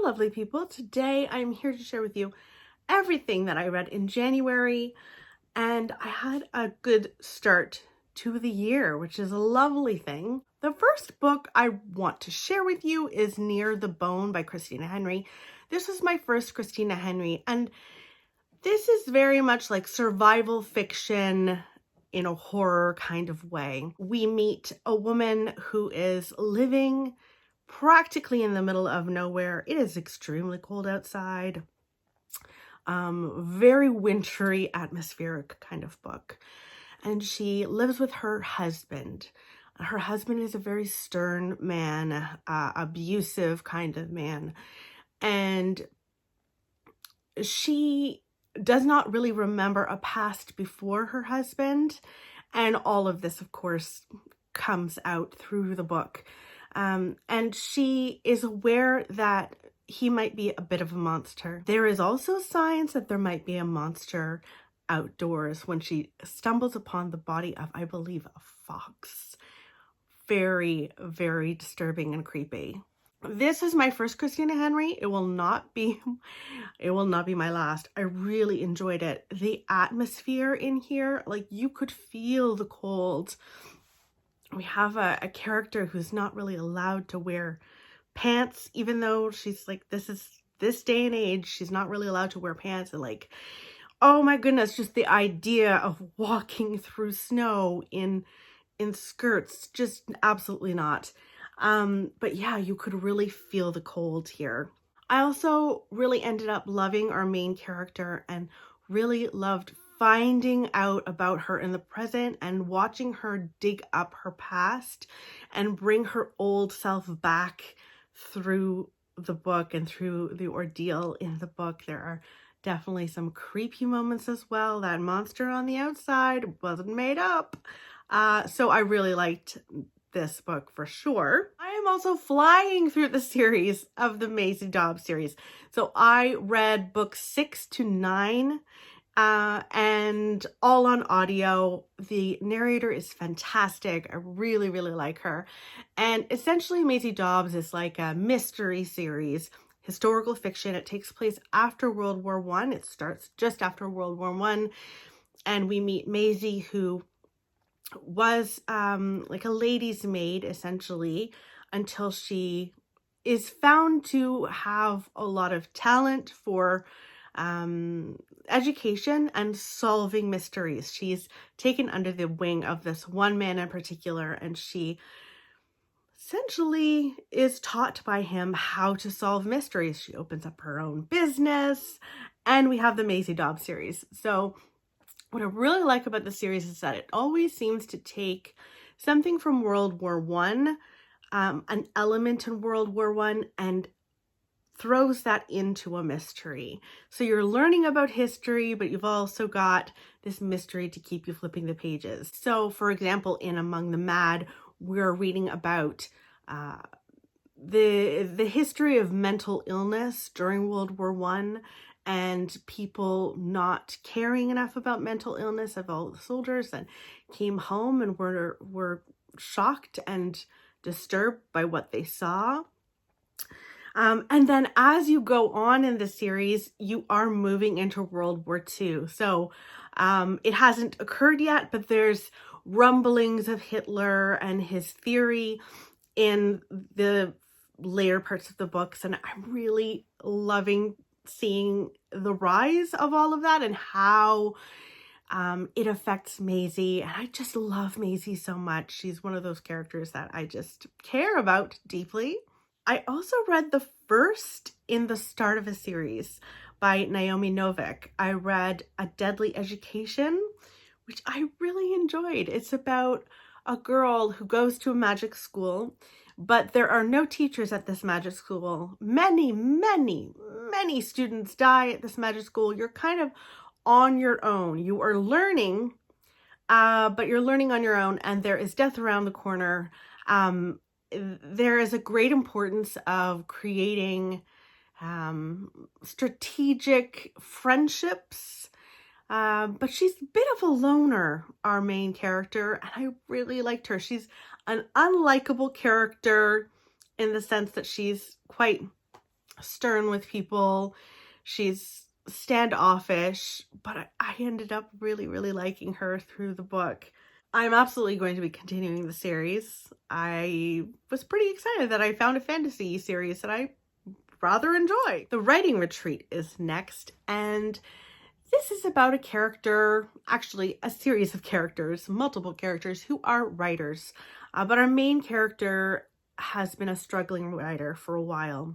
lovely people. Today I'm here to share with you everything that I read in January, and I had a good start to the year, which is a lovely thing. The first book I want to share with you is Near the Bone by Christina Henry. This is my first Christina Henry, and this is very much like survival fiction in a horror kind of way. We meet a woman who is living practically in the middle of nowhere. It is extremely cold outside. Very wintry, atmospheric kind of book. And she lives with her husband. Her husband is a very stern man, abusive kind of man. And she does not really remember a past before her husband. And all of this, of course, comes out through the book. And she is aware that he might be a bit of a monster. There is also signs that there might be a monster outdoors when she stumbles upon the body of, I believe, a fox. Very, very disturbing and creepy. This is my first Christina Henry. It will not be my last. I really enjoyed it. The atmosphere in here, like you could feel the cold. We have a character who's not really allowed to wear pants, even though she's like, this day and age, she's not really allowed to wear pants. And like, oh my goodness, just the idea of walking through snow in skirts, just absolutely not. But yeah, you could really feel the cold here. I also really ended up loving our main character and really loved finding out about her in the present and watching her dig up her past and bring her old self back through the book and through the ordeal in the book. There are definitely some creepy moments as well. That monster on the outside wasn't made up. So I really liked this book for sure. I am also flying through the series of the Maisie Dobbs series. So I read books 6 to 9 and all on audio. The narrator is fantastic. I really, really like her. And essentially Maisie Dobbs is like a mystery series, historical fiction. It takes place after World War I. It starts just after World War I. And we meet Maisie, who was like a lady's maid essentially, until she is found to have a lot of talent for education and solving mysteries. She's taken under the wing of this one man in particular, and she essentially is taught by him how to solve mysteries. She opens up her own business, and we have the Maisie Dobbs series. So what I really like about the series is that it always seems to take something from World War I, an element in World War I, and throws that into a mystery. So you're learning about history, but you've also got this mystery to keep you flipping the pages. So for example, in Among the Mad, we're reading about the history of mental illness during World War I, and people not caring enough about mental illness of all the soldiers, and came home and were shocked and disturbed by what they saw. And then as you go on in the series, you are moving into World War II. So it hasn't occurred yet, but there's rumblings of Hitler and his theory in the later parts of the books. And I'm really loving seeing the rise of all of that and how it affects Maisie. And I just love Maisie so much. She's one of those characters that I just care about deeply. I also read the first in the start of a series by Naomi Novik. I read A Deadly Education, which I really enjoyed. It's about a girl who goes to a magic school, but there are no teachers at this magic school. Many, many, many students die at this magic school. You're kind of on your own. You are learning, but you're learning on your own, and there is death around the corner. There is a great importance of creating strategic friendships, but she's a bit of a loner, our main character, and I really liked her. She's an unlikable character in the sense that she's quite stern with people. She's standoffish, but I ended up really, really liking her through the book. I'm absolutely going to be continuing the series. I was pretty excited that I found a fantasy series that I rather enjoy. The Writing Retreat is next, and this is about a character, actually a series of characters, multiple characters who are writers. But our main character has been a struggling writer for a while.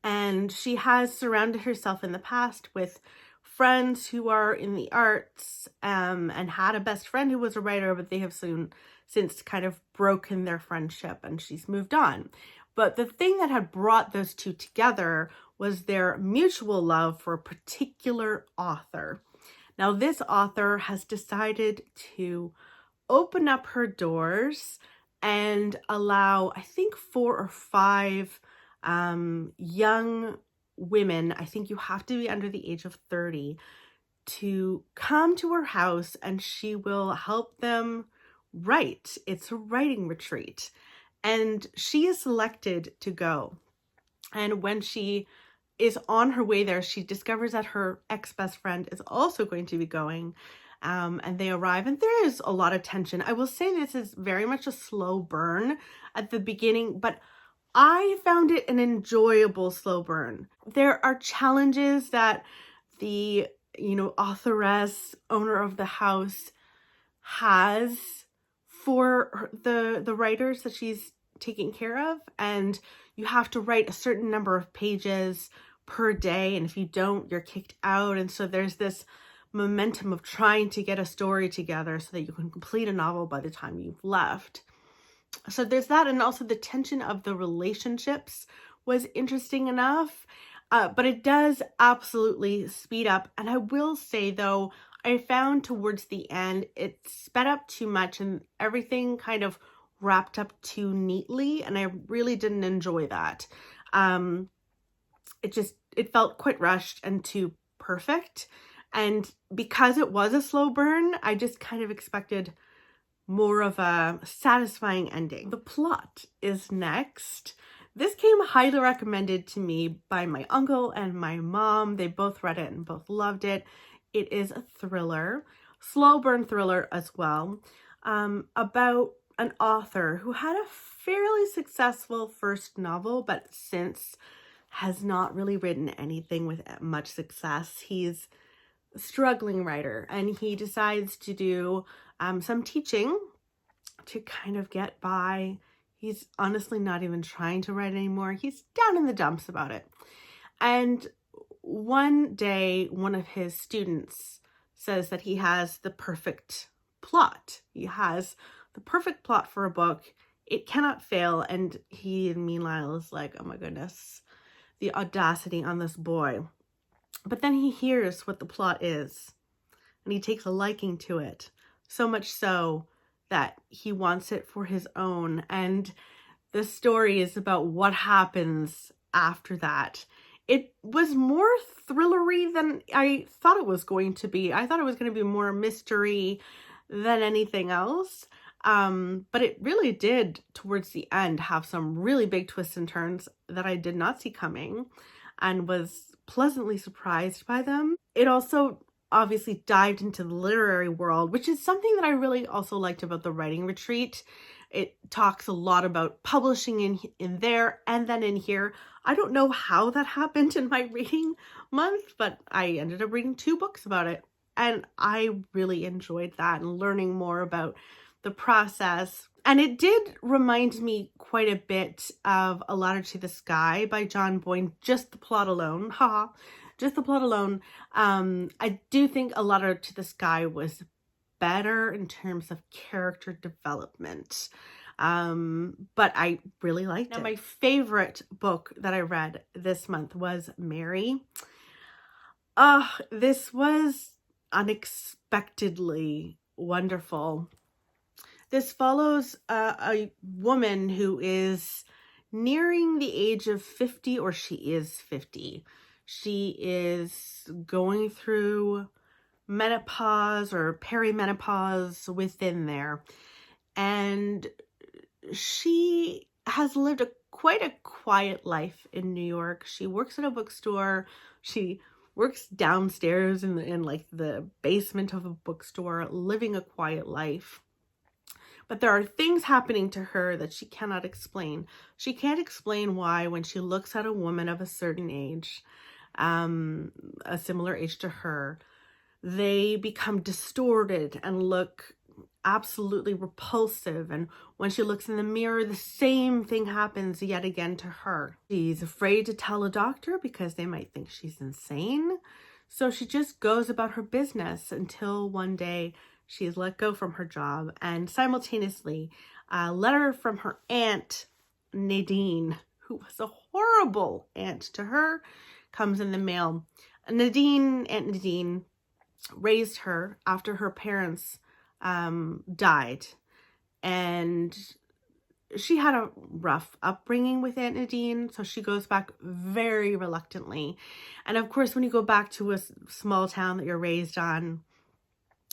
And she has surrounded herself in the past with friends who are in the arts, and had a best friend who was a writer, but they have since kind of broken their friendship and she's moved on. But the thing that had brought those two together was their mutual love for a particular author. Now, this author has decided to open up her doors and allow, I think, 4 or 5 young women, I think you have to be under the age of 30, to come to her house, and she will help them write. It's a writing retreat, and she is selected to go. And when she is on her way there, she discovers that her ex-best friend is also going to be going. And they arrive, and there is a lot of tension. I will say this is very much a slow burn at the beginning, but I found it an enjoyable slow burn. There are challenges that the, authoress, owner of the house, has for the writers that she's taking care of, and you have to write a certain number of pages per day, and if you don't, you're kicked out. And so there's this momentum of trying to get a story together so that you can complete a novel by the time you've left. So there's that, and also the tension of the relationships was interesting enough, but it does absolutely speed up. And I will say, though, I found towards the end it sped up too much and everything kind of wrapped up too neatly, and I really didn't enjoy that. It felt quite rushed and too perfect, and because it was a slow burn, I just kind of expected more of a satisfying ending. The Plot is next. This came highly recommended to me by my uncle and my mom. They both read it and both loved it. It is a thriller, slow burn thriller as well, about an author who had a fairly successful first novel, but since has not really written anything with much success. He's a struggling writer, and he decides to do some teaching to kind of get by. He's honestly not even trying to write anymore. He's down in the dumps about it. And one day, one of his students says that he has the perfect plot. He has the perfect plot for a book. It cannot fail. And he, meanwhile, is like, oh my goodness, the audacity on this boy. But then he hears what the plot is, and he takes a liking to it. So much so that he wants it for his own. And the story is about what happens after that. It was more thrillery than I thought it was going to be. I thought it was going to be more mystery than anything else. But it really did, towards the end, have some really big twists and turns that I did not see coming, and was pleasantly surprised by them. It also obviously dived into the literary world, which is something that I really also liked about the Writing Retreat. It talks a lot about publishing in there, and then in here. I don't know how that happened in my reading month, but I ended up reading 2 books about it, and I really enjoyed that and learning more about the process. And it did remind me quite a bit of A Ladder to the Sky by John Boyne, just the plot alone. Haha. Just the plot alone. I do think A Ladder to the Sky was better in terms of character development. But I really liked it. Now, my favorite book that I read this month was Mary. This was unexpectedly wonderful. This follows a woman who is nearing the age of 50, or she is 50. She is going through menopause or perimenopause within there. And she has lived quite a quiet life in New York. She works at a bookstore. She works downstairs in like the basement of a bookstore, living a quiet life. But there are things happening to her that she cannot explain. She can't explain why when she looks at a woman of a certain age, a similar age to her, they become distorted and look absolutely repulsive. And when she looks in the mirror, the same thing happens yet again to her. She's afraid to tell a doctor because they might think she's insane. So she just goes about her business until one day she is let go from her job, and simultaneously a letter from her aunt Nadine, who was a horrible aunt to her, comes in the mail. Aunt Nadine raised her after her parents died, and she had a rough upbringing with Aunt Nadine, so she goes back very reluctantly. And of course, when you go back to a small town that you're raised on,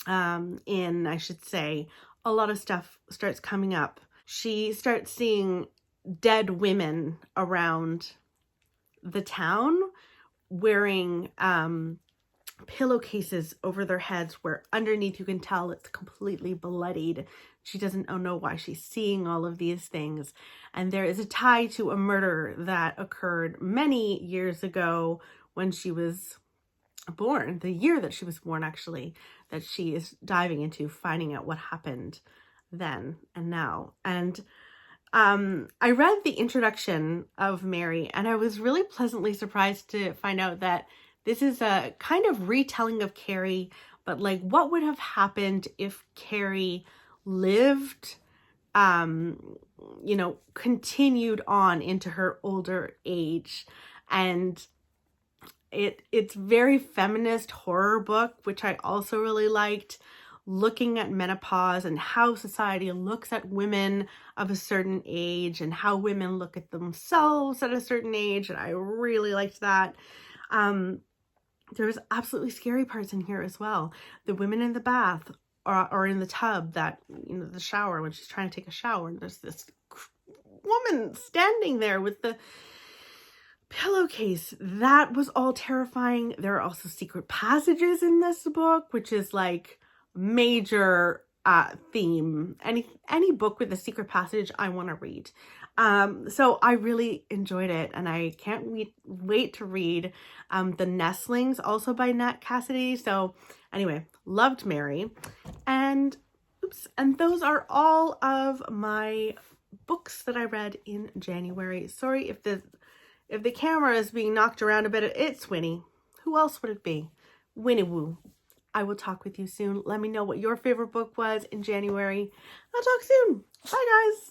I should say, a lot of stuff starts coming up. She starts seeing dead women around the town wearing pillowcases over their heads where underneath you can tell it's completely bloodied. She doesn't know why she's seeing all of these things. And there is a tie to a murder that occurred many years ago when she was born, the year that she was born, actually, that she is diving into, finding out what happened then and now. And I read the introduction of Mary, and I was really pleasantly surprised to find out that this is a kind of retelling of Carrie, but like what would have happened if Carrie lived, you know, continued on into her older age. And it's very feminist horror book, which I also really liked, looking at menopause and how society looks at women of a certain age and how women look at themselves at a certain age. And I really liked that. There was absolutely scary parts in here as well. The women in the bath or in the tub, that, you know, the shower, when she's trying to take a shower, and there's this woman standing there with the pillowcase. That was all terrifying. There are also secret passages in this book, which is like major theme. Any book with a secret passage I want to read. So I really enjoyed it, and I can't wait to read The Nestlings, also by Nat Cassidy. So anyway, loved Mary. And those are all of my books that I read in January. Sorry if the camera is being knocked around a bit. It's Winnie. Who else would it be? Winnie Woo. I will talk with you soon. Let me know what your favorite book was in January. I'll talk soon. Bye, guys.